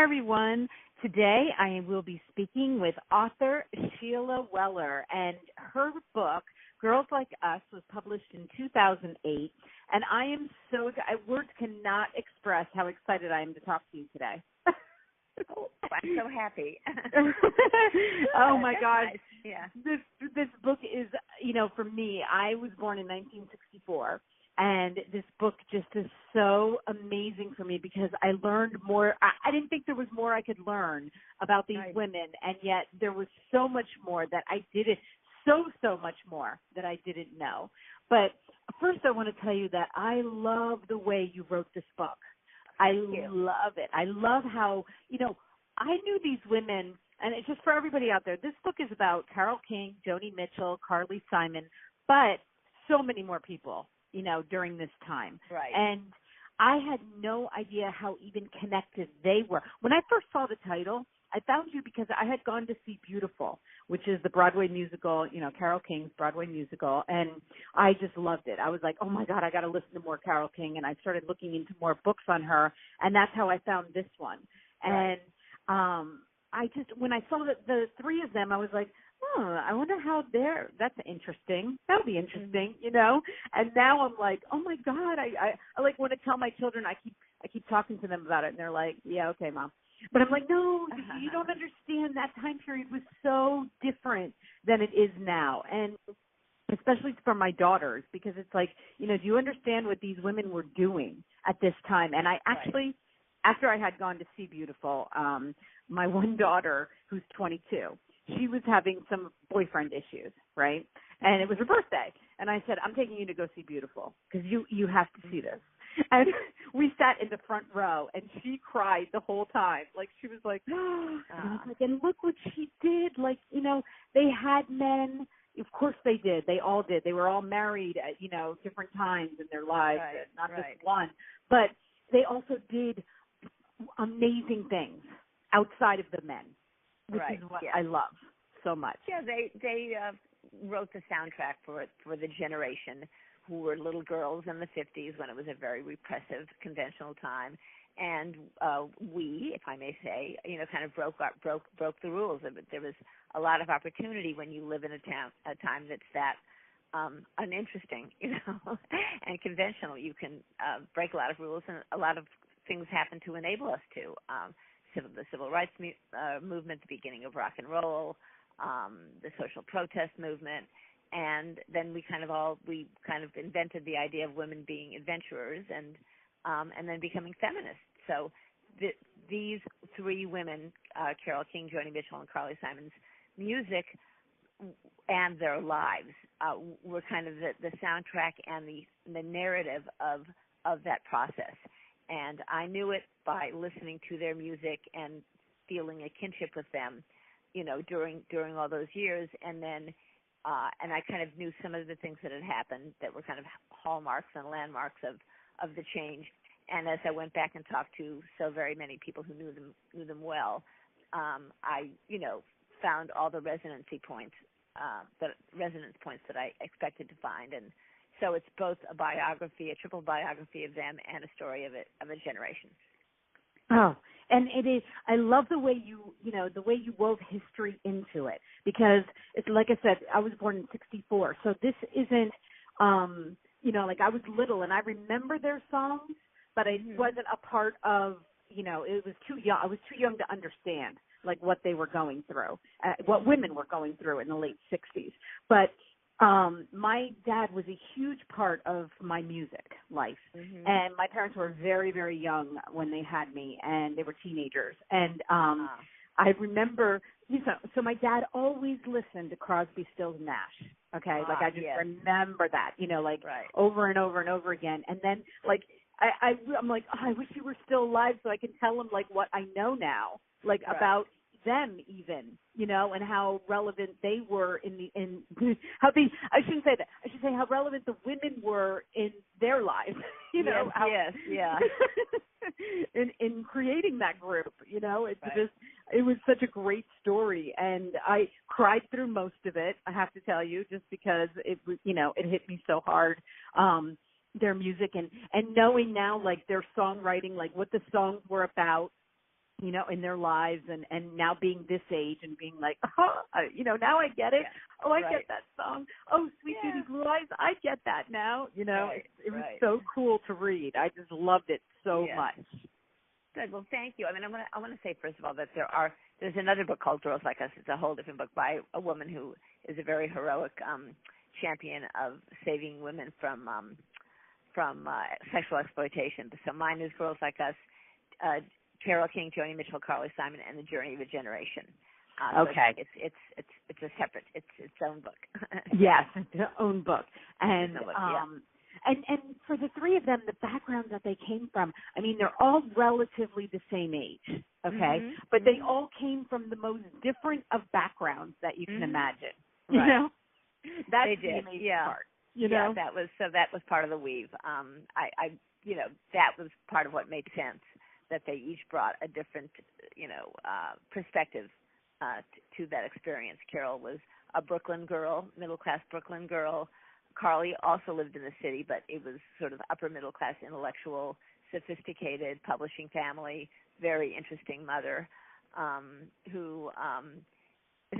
Hi, everyone. Today I will be speaking with author Sheila Weller, and her book, Girls Like Us, was published in 2008, and I am words cannot express how excited I am to talk to you today. Oh, I'm so happy. Oh, my gosh. Nice. Yeah. This book is, for me, I was born in 1964. And this book just is so amazing for me because I learned more. I didn't think there was more I could learn about these women, and yet there was so much more that I didn't, so much more that I didn't know. But first I want to tell you that I love the way you wrote this book. I love it. I love how, I knew these women, and it's just for everybody out there, this book is about Carole King, Joni Mitchell, Carly Simon, but so many more people, during this time. Right. And I had no idea how even connected they were. When I first saw the title, I found you because I had gone to see Beautiful, which is the Broadway musical, Carole King's Broadway musical, and I just loved it. I was like, oh, my God, I got to listen to more Carole King, and I started looking into more books on her, and that's how I found this one. Right. And when I saw the three of them, I was like, I wonder how that's interesting. That would be interesting, And now I'm like, oh my God, I like want to tell my children. I keep talking to them about it, and they're like, yeah, okay, Mom. But I'm like, no, you don't understand. That time period was so different than it is now, and especially for my daughters, because it's like, do you understand what these women were doing at this time? And I actually, after I had gone to see Beautiful, my one daughter, who's 22. She was having some boyfriend issues, right? And it was her birthday. And I said, I'm taking you to go see Beautiful because you have to see this. And we sat in the front row, and she cried the whole time. Like, she was like, and I was like, and look what she did. Like, they had men. Of course they did. They all did. They were all married at, different times in their lives, not just one. But they also did amazing things outside of the men. Which is what I love so much. Yeah, they wrote the soundtrack for the generation who were little girls in the 50s when it was a very repressive, conventional time, and we, if I may say, kind of broke the rules. There was a lot of opportunity when you live in a time that's that uninteresting, and conventional. You can break a lot of rules, and a lot of things happen to enable us to. The civil rights movement, the beginning of rock and roll, the social protest movement, and then we kind of invented the idea of women being adventurers and then becoming feminists. So these three women, Carole King, Joni Mitchell, and Carly Simon's music and their lives were kind of the soundtrack and the narrative of that process. And I knew it by listening to their music and feeling a kinship with them, during all those years. And then, and I kind of knew some of the things that had happened that were kind of hallmarks and landmarks of the change. And as I went back and talked to so very many people who knew them well, I, found all the resonance points that I expected to find. And so it's both a biography, a triple biography of them, and a story of a generation. Oh, and it is. I love the way you wove history into it, because it's like I said, I was born in '64, so this isn't, like I was little and I remember their songs, but I wasn't a part of, it was too young. I was too young to understand like what they were going through, what women were going through in the late '60s, but. My dad was a huge part of my music life, and my parents were very, very young when they had me, and they were teenagers. And I remember, so my dad always listened to Crosby, Stills, Nash. Okay, like I just remember that, over and over and over again. And then, like, I'm like, I wish you were still alive so I can tell him like what I know now, like about them even, and how relevant they were how they, I shouldn't say that, I should say how relevant the women were in their lives, in creating that group, it was such a great story, and I cried through most of it, I have to tell you, just because it was, it hit me so hard, their music and knowing now, like, their songwriting, like what the songs were about, you know, in their lives, and now being this age and being like, oh, you know, now I get it. Yeah. Oh, I Right. get that song. Oh, Sweet Beauty Blue Eyes, I get that now. You know, Right. it was so cool to read. I just loved it so much. Good. Well, thank you. I mean, I want to say first of all that there's another book called Girls Like Us. It's a whole different book by a woman who is a very heroic champion of saving women from sexual exploitation. So mine is Girls Like Us, Carole King, Joni Mitchell, Carly Simon, and the Journey of a Generation. Okay. So it's a separate, it's its own book. Yes, its own book. And yeah. And for the three of them, the backgrounds that they came from, I mean, they're all relatively the same age, okay? But they all came from the most different of backgrounds that you can imagine. Right. You know? That's the amazing part. You know? That was part of the weave. I you know, that was part of what made sense, that they each brought a different, you know, perspective to that experience. Carole was a Brooklyn girl, middle-class Brooklyn girl. Carly also lived in the city, but it was sort of upper middle class, intellectual, sophisticated publishing family, very interesting mother, who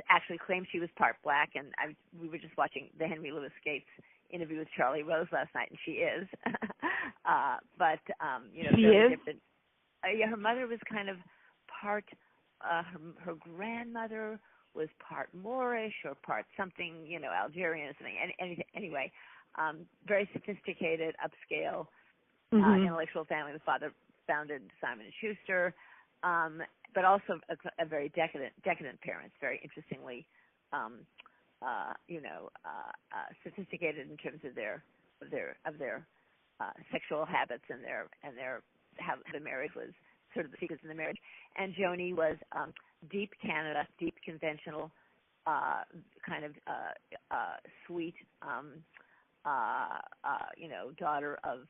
actually claimed she was part black. And we were just watching the Henry Louis Gates interview with Charlie Rose last night, and she is. But you know, she very is? different. Yeah, her mother was kind of part. Her grandmother was part Moorish or part something, you know, Algerian or something. Anyway, very sophisticated, upscale, intellectual family. The father founded Simon & Schuster, but also a very decadent parents. Very interestingly, you know, sophisticated in terms of their sexual habits and how the marriage was, sort of the secrets in the marriage. And Joni was deep Canada, deep conventional, kind of sweet, you know, daughter of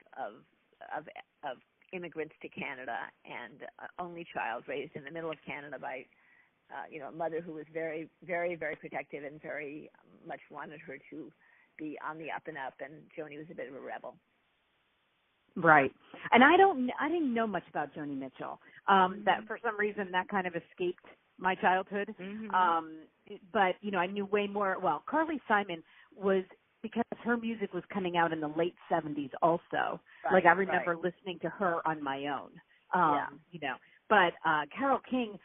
immigrants to Canada, and only child raised in the middle of Canada by, you know, a mother who was very, very, very protective and very much wanted her to be on the up and up. And Joni was a bit of a rebel. Right. And I didn't know much about Joni Mitchell. That for some reason that kind of escaped my childhood. But, you know, I knew way more. Well, Carly Simon was, because her music was coming out in the late 70s also. Right, like I remember listening to her on my own. You know. But Carole King,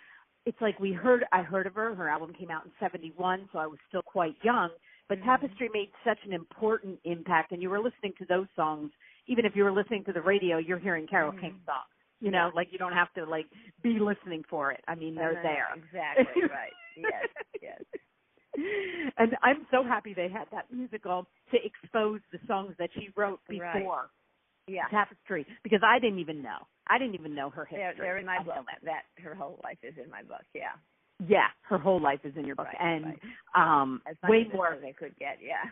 it's like I heard of her. Her album came out in 71, so I was still quite young. But Tapestry made such an important impact, and you were listening to those songs. Even if you were listening to the radio, you're hearing Carole King songs. You know, like you don't have to like be listening for it. I mean, they're there. Exactly right. Yes. And I'm so happy they had that musical to expose the songs that she wrote before Tapestry, because I didn't even know. I didn't even know her history. They're in my book. That her whole life is in my book. Yeah. Yeah, her whole life is in your book, and as way more as I could get. Yeah.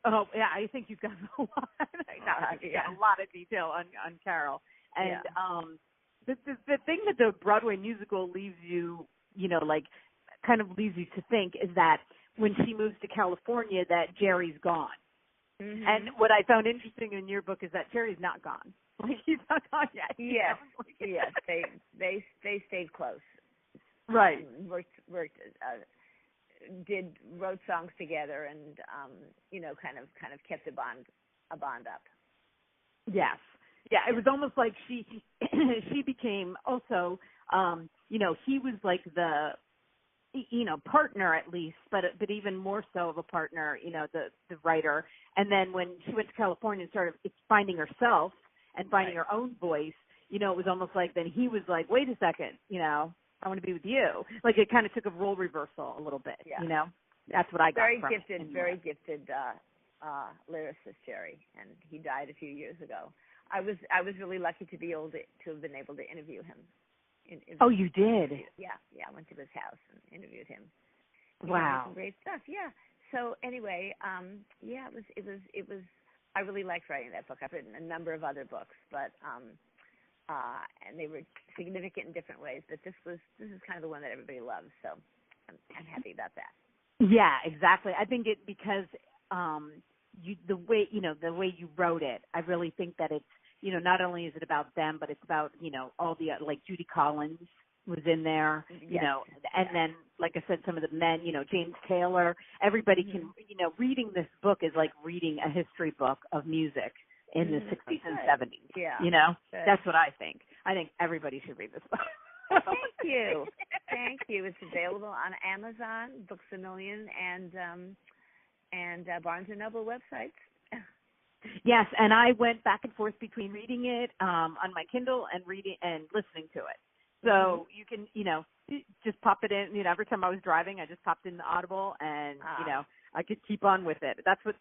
Oh yeah, I think you've got a lot. A lot of detail on Carole, and the thing that the Broadway musical leaves you, you know, like kind of leaves you to think is that when she moves to California, that Jerry's gone. And what I found interesting in your book is that Jerry's not gone. Like he's not gone yet. Yes, yes, they stayed close. Right. Worked, wrote songs together, and you know, kind of kept a bond up. Yes. Yeah, it was almost like she became also, you know, he was like the, you know, partner at least, but even more so of a partner, you know, the writer. And then when she went to California and started finding herself and finding her own voice, you know, it was almost like then he was like, wait a second, you know, I want to be with you. Like it kind of took a role reversal a little bit, you know. That's what I got from it. Very gifted lyricist, Jerry, and he died a few years ago. I was really lucky to be able to have been able to interview him. Oh, you did? Yeah. I went to his house and interviewed him. Wow. Some great stuff. Yeah. So anyway, it was. I really liked writing that book. I've written a number of other books, but and they were significant in different ways. But this is kind of the one that everybody loves. So I'm happy about that. Yeah, exactly. I think it because the way you wrote it, I really think that it's, you know, not only is it about them, but it's about, you know, all the like Judy Collins, was in there, you Yes. know, and then, like I said, some of the men, you know, James Taylor, everybody can, you know, reading this book is like reading a history book of music in the 60s and 70s. Yeah. You know, Good. that's what I think. I think everybody should read this book. Thank you. Thank you. It's available on Amazon, Books A Million, and Barnes & Noble websites. Yes, and I went back and forth between reading it on my Kindle and reading and listening to it. So you can, you know, just pop it in. You know, every time I was driving, I just popped in the Audible, and you know, I could keep on with it. That's what's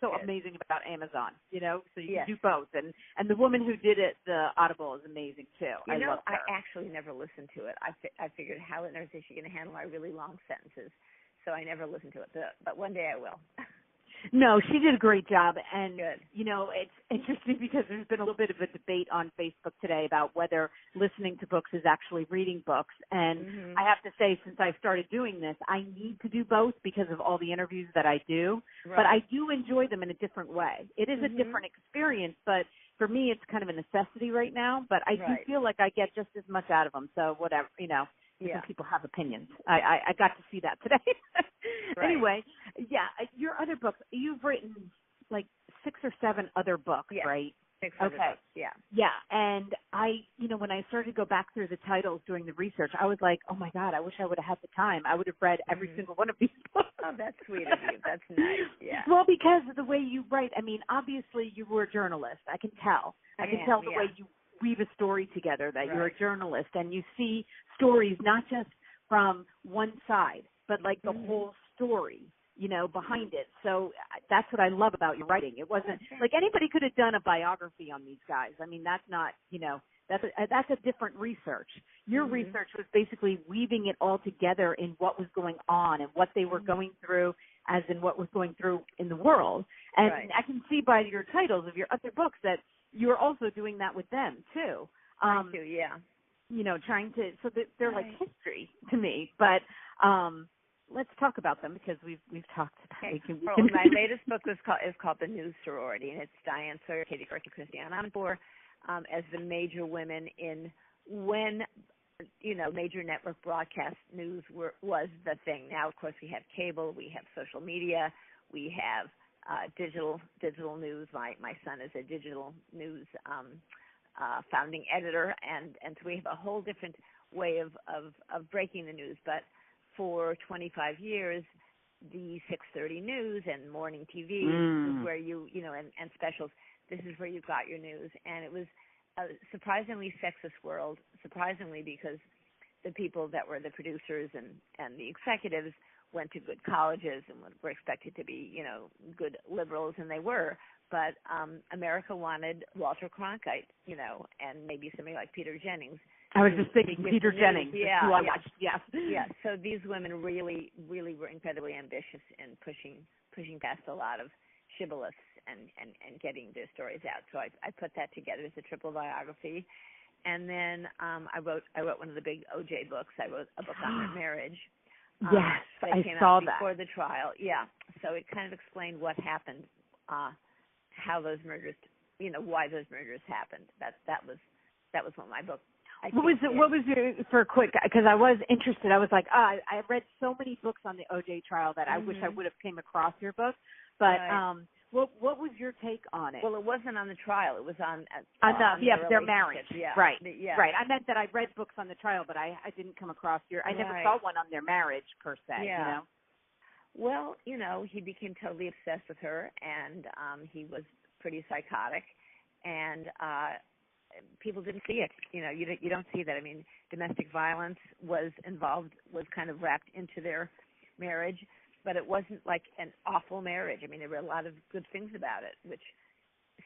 so amazing about Amazon. You know, so you can do both. And the woman who did it, the Audible, is amazing too. You know, love her. I actually never listened to it. I figured, how on earth is she going to handle my really long sentences? So I never listened to it. But one day I will. No, she did a great job, and Good. you know, it's interesting because there's been a little bit of a debate on Facebook today about whether listening to books is actually reading books. And I have to say, since I started doing this, I need to do both because of all the interviews that I do. Right. But I do enjoy them in a different way. It is a different experience, but for me, it's kind of a necessity right now. But I do feel like I get just as much out of them. So whatever, you know. Because people have opinions. I got to see that today. Anyway, your other books, you've written like 6 or 7 other books, right? 6 other books, Yeah, and you know, when I started to go back through the titles doing the research, I was like, oh my God, I wish I would have had the time. I would have read every single one of these books. Oh, that's sweet of you. That's nice, yeah. Well, because of the way you write, I mean, obviously you were a journalist. I can tell. I can tell the way you weave a story together, that you're a journalist and you see stories not just from one side, but like the whole story, you know, behind it. So that's what I love about your writing. It wasn't like anybody could have done a biography on these guys. I mean, that's not, you know, that's a different research. Your research was basically weaving it all together in what was going on and what they were going through, as in what was going through in the world. And I can see by your titles of your other books that you're also doing that with them too. I do, yeah. You know, trying to, so that they're like history to me. But let's talk about them because we've talked about it. My latest book is called The News Sorority, and it's Diane Sawyer, Katie Couric, and Christiane Amanpour as the major women in when, you know, major network broadcast news was the thing. Now, of course, we have cable, we have social media, we have digital news. My son is a digital news founding editor, and so we have a whole different way of breaking the news. But for 25 years, the 6:30 news and morning TV is where you know, and specials. This is where you got your news, and it was a surprisingly sexist world. Surprisingly, because the people that were the producers and the executives went to good colleges and were expected to be, you know, good liberals, and they were. But America wanted Walter Cronkite, you know, and maybe somebody like Peter Jennings. I was just thinking Peter Jennings. Yeah, who I watched. Yes. Yeah. So these women really were incredibly ambitious in pushing past a lot of shibboleths and getting their stories out. So I put that together as a triple biography. And then I wrote one of the big OJ books. I wrote a book on their marriage. Yes, I came saw out that. before the trial. Yeah. So it kind of explained what happened, how those murders, you know, why those murders happened. That was what my book. What was your, for a quick, because I was interested. I was like, I read so many books on the OJ trial that I wish I would have came across your book. But what was your take on it? Well, it wasn't on the trial. It was on their marriage. Yeah. Right. Right. I meant that I read books on the trial, but I didn't come across your. I never saw one on their marriage per se. Yeah. You know. Well, you know, he became totally obsessed with her, and he was pretty psychotic, and people didn't see it. You know, you don't see that. I mean, domestic violence was involved, was kind of wrapped into their marriage, but it wasn't like an awful marriage. I mean, there were a lot of good things about it, which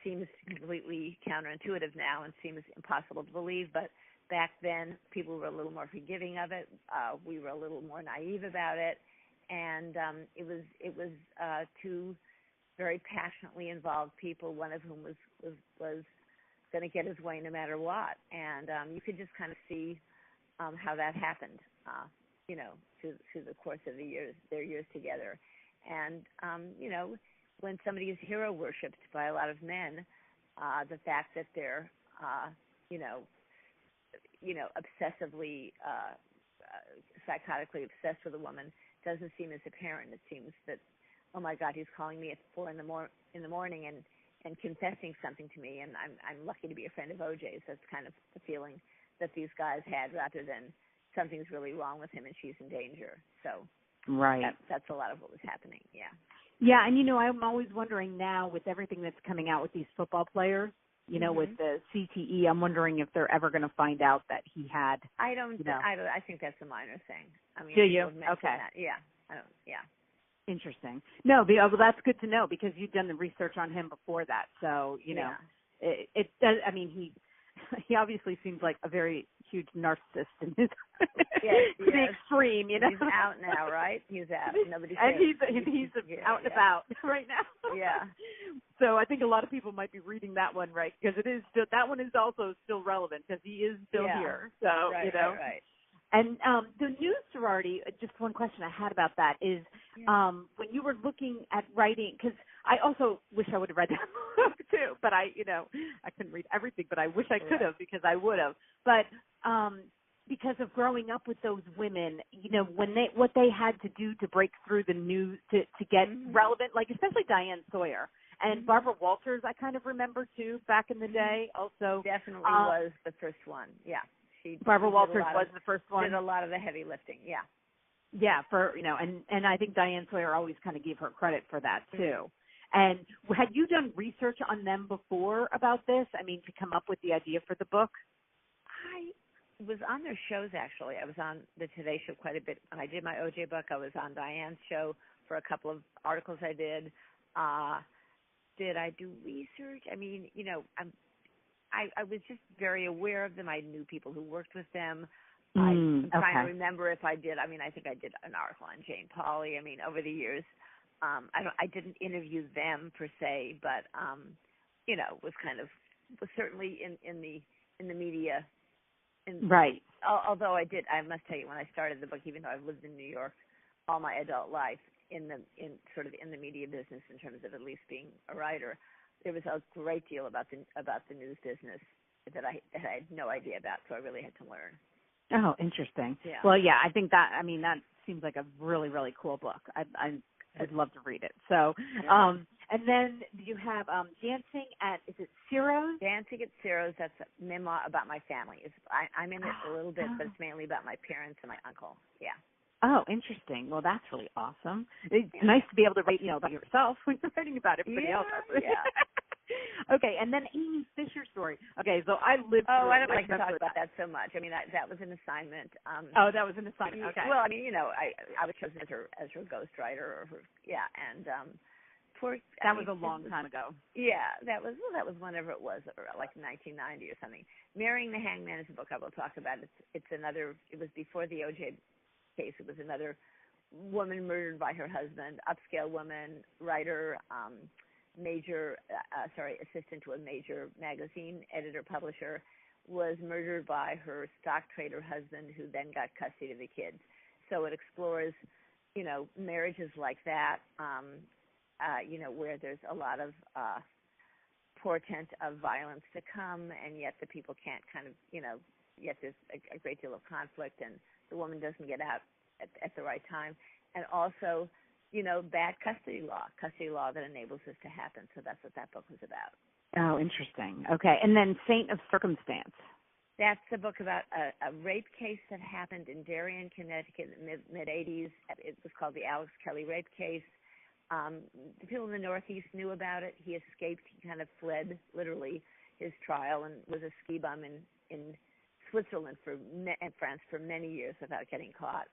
seems completely counterintuitive now and seems impossible to believe. But back then, people were a little more forgiving of it. We were a little more naive about it, and it was two very passionately involved people, one of whom was going to get his way no matter what. And you could just kind of see how that happened, you know, through the course of their years together. And, you know, when somebody is hero worshipped by a lot of men, the fact that they're, you know, obsessively, psychotically obsessed with a woman doesn't seem as apparent. It seems that, oh my God, he's calling me at 4 in the morning and confessing something to me, and I'm lucky to be a friend of OJ's. That's kind of the feeling that these guys had, rather than something's really wrong with him and she's in danger. So right, that's a lot of what was happening. Yeah. Yeah, and I'm always wondering now with everything that's coming out with these football players, with the CTE, I'm wondering if they're ever going to find out that he had. I think that's a minor thing. I mean, do you? Okay. That. Yeah. I don't. Yeah. Interesting. No, well, that's good to know because you've done the research on him before that. So it does. I mean, he obviously seems like a very huge narcissist in his to the extreme. He's out now, right? He's out. Nobody. And he's out and about right now. Yeah. So I think a lot of people might be reading that one, right? Because it is still, that one is also still relevant because he is still here. So Right. And the news sorority, just one question I had about that is when you were looking at writing, because I also wish I would have read that book too, but I couldn't read everything, but I wish I could have because I would have. But because of growing up with those women, what they had to do to break through the news to get relevant, like especially Diane Sawyer. And Barbara Walters, I kind of remember too back in the day. Also, definitely was the first one. Yeah. Barbara Walters was the first one. Did a lot of the heavy lifting, yeah. Yeah, and I think Diane Sawyer always kind of gave her credit for that too. And had you done research on them before about this? I mean, to come up with the idea for the book? I was on their shows, actually. I was on the Today Show quite a bit. When I did my OJ book, I was on Diane's show for a couple of articles I did. Did I do research? I mean, I was just very aware of them. I knew people who worked with them. I'm trying to remember if I did. I mean, I think I did an article on Jane Pauley. I mean, over the years, I didn't interview them per se, but was certainly in the media. Right. Although I must tell you, when I started the book, even though I've lived in New York all my adult life, in the media business in terms of at least being a writer, there was a great deal about the news business that I had no idea about, so I really had to learn. Oh, interesting. Yeah. Well, yeah, I think that seems like a really, really cool book. I'd love to read it. So, and then you have Dancing at, is it Ciro's? Dancing at Ciro's. That's a memoir about my family. I'm in it a little bit, but it's mainly about my parents and my uncle. Yeah. Oh, interesting. Well, that's really awesome. It's nice to be able to write, about yourself when you're writing about everybody else. Yeah. Okay, and then Amy Fisher's story. Okay, so I lived through I don't like to talk about that so much. I mean, that was an assignment. That was an assignment. Okay. Well, I mean, I was chosen as her ghostwriter, and that was a long time ago. Yeah, that was whenever it was, like 1990 or something. Marrying the Hangman is a book I will talk about. It was before the OJ case. It was another woman murdered by her husband, upscale woman, writer, assistant to a major magazine, editor, publisher, was murdered by her stock trader husband, who then got custody of the kids. So it explores, marriages like that, where there's a lot of portent of violence to come, and yet the people can't yet there's a great deal of conflict, and the woman doesn't get out at the right time. And also, bad custody law that enables this to happen. So that's what that book was about. Oh, interesting. Okay. And then Saint of Circumstance. That's a book about a rape case that happened in Darien, Connecticut in the mid-'80s. It was called the Alex Kelly rape case. The people in the Northeast knew about it. He escaped. He kind of fled, literally, his trial, and was a ski bum in Switzerland and France for many years without getting caught.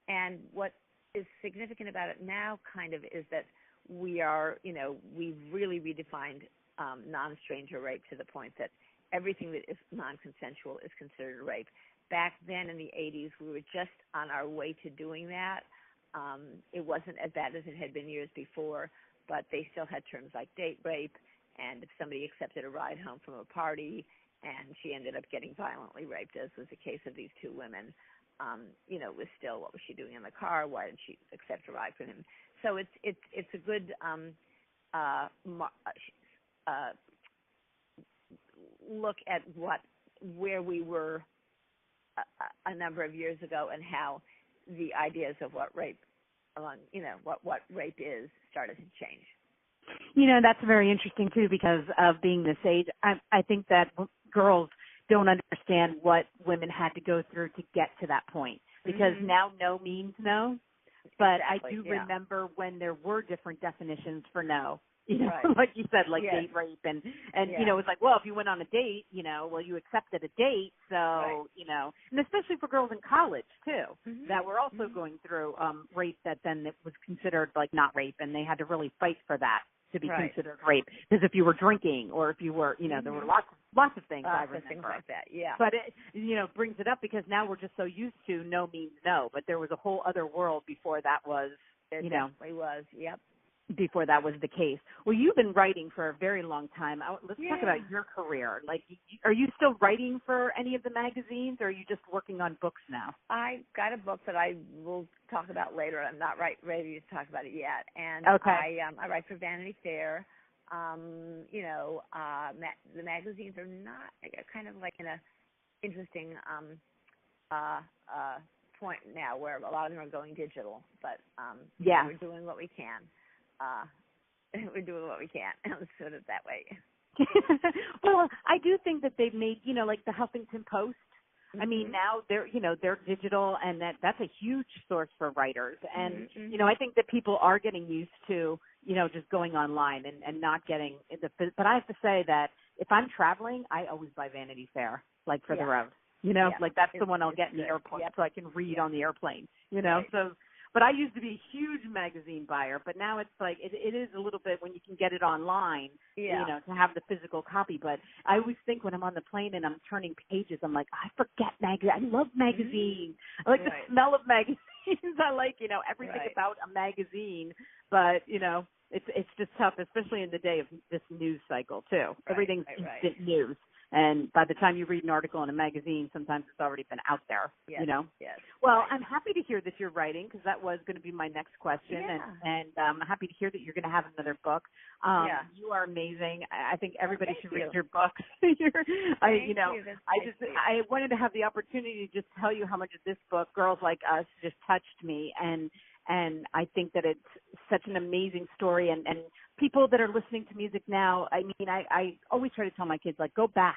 And what is significant about it now kind of is that we've really redefined non-stranger rape to the point that everything that is non-consensual is considered rape. Back then in the 80s, we were just on our way to doing that. It wasn't as bad as it had been years before, but they still had terms like date rape, and if somebody accepted a ride home from a party and she ended up getting violently raped, as was the case of these two women, it was still, what was she doing in the car? Why did she accept a ride from him? So it's a good look at where we were a number of years ago, and how the ideas of what rape what rape is started to change. That's very interesting too, because of being this age. I think that girls don't understand what women had to go through to get to that point, because now no means no. But exactly, I do yeah. remember when there were different definitions for no. Right. Like you said, like yes. date rape, and yeah. it was like, well, if you went on a date, well, you accepted a date, so right. And especially for girls in college too, that were also Mm-hmm. going through rape that then it was considered like not rape, and they had to really fight for that to be right. considered rape, because if you were drinking or if you were, there were lots of things. I remember things like that. Yeah. But it brings it up because now we're just so used to no means no, but there was a whole other world before that was, It definitely was. Yep. Before that was the case. Well, you've been writing for a very long time. Let's talk about your career. Like, are you still writing for any of the magazines, or are you just working on books now? I got a book that I will talk about later. I'm not ready to talk about it yet. And okay. I write for Vanity Fair. The magazines are not kind of like in a interesting point now where a lot of them are going digital, but we're doing what we can. We're doing what we can. Let's put it that way. Well, I do think that they've made, like the Huffington Post. I mean, now they're digital, and that's a huge source for writers. And, I think that people are getting used to, just going online and not getting but I have to say that if I'm traveling, I always buy Vanity Fair, like for the road, like that's the one I'll get in the airport so I can read on the airplane, Right. So, but I used to be a huge magazine buyer, but now it's like, it is a little bit when you can get it online, to have the physical copy. But I always think when I'm on the plane and I'm turning pages, I'm like, I forget magazines. I love magazines. I like the smell of magazines. I like, everything about a magazine. But, it's just tough, especially in the day of this news cycle, too. Everything's instant news. And by the time you read an article in a magazine, sometimes it's already been out there, Yes. Yes. Well, I'm happy to hear that you're writing, because that was going to be my next question. And I'm happy to hear that you're going to have another book. You are amazing. I think everybody should read your books. I wanted to have the opportunity to just tell you how much of this book, Girls Like Us, just touched me. And I think that it's such an amazing story. And people that are listening to music now, I mean, I always try to tell my kids, like, go back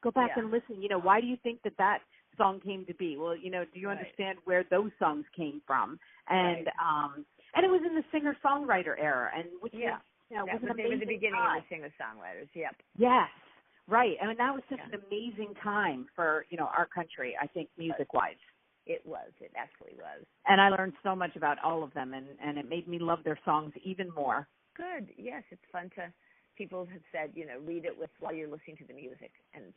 and listen. Why do you think that song came to be? Well, do you understand where those songs came from? And and it was in the singer-songwriter era, and which was an amazing the beginning time. of the singer-songwriters. Yep. Yes. Right. I mean, that was such an amazing time for, our country, I think, music-wise. It was. It actually was. And I learned so much about all of them, and it made me love their songs even more. Good. Yes, it's fun to. People have said, read it while you're listening to the music, and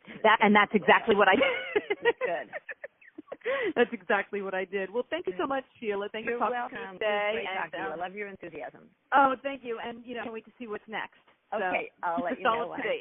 that's exactly what I did. Good. That's exactly what I did. Well, thank you so much, Sheila. Thank you for talking to me today. I love your enthusiasm. Oh, thank you. And can't wait to see what's next. Okay, so, I'll let you know. Today.